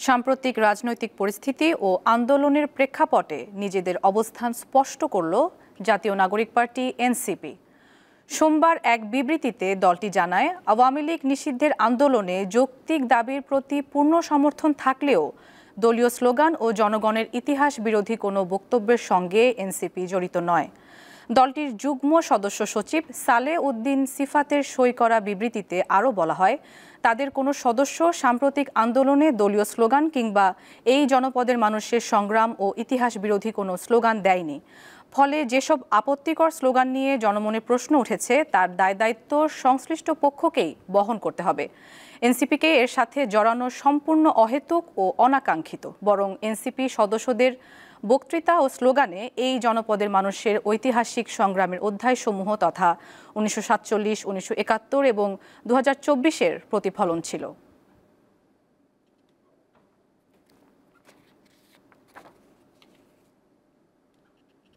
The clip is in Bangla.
সাম্প্রতিক রাজনৈতিক পরিস্থিতি ও আন্দোলনের প্রেক্ষাপটে নিজেদের অবস্থান স্পষ্ট করল জাতীয় নাগরিক পার্টি এনসিপি। সোমবার এক বিবৃতিতে দলটি জানায়, আওয়ামী লীগ নিষিদ্ধের আন্দোলনে যৌক্তিক দাবির প্রতি পূর্ণ সমর্থন থাকলেও দলীয় স্লোগান ও জনগণের ইতিহাস বিরোধী কোনো বক্তব্যের সঙ্গে এনসিপি জড়িত নয়। দলটির যুগ্ম সদস্য সচিব সালেহ উদ্দিন সিফাতের সই করা বিবৃতিতে আরও বলা হয়, তাদের কোনো সদস্য সাম্প্রতিক আন্দোলনে দলীয় স্লোগান কিংবা এই জনপদের মানুষের সংগ্রাম ও ইতিহাস বিরোধী কোনো স্লোগান দেয়নি। ফলে যেসব আপত্তিকর স্লোগান নিয়ে জনমনে প্রশ্ন উঠেছে তার দায়-দায়িত্ব সংশ্লিষ্ট পক্ষকেই বহন করতে হবে। এনসিপিকে এর সাথে জড়ানো সম্পূর্ণ অহেতুক ও অনাকাঙ্ক্ষিত। বরং এনসিপি সদস্যদের বক্তৃতা ও স্লোগানে এই জনপদের মানুষের ঐতিহাসিক সংগ্রামের অধ্যায়সমূহ তথা 1947, 1971 এবং 2024-এর প্রতিফলন ছিল।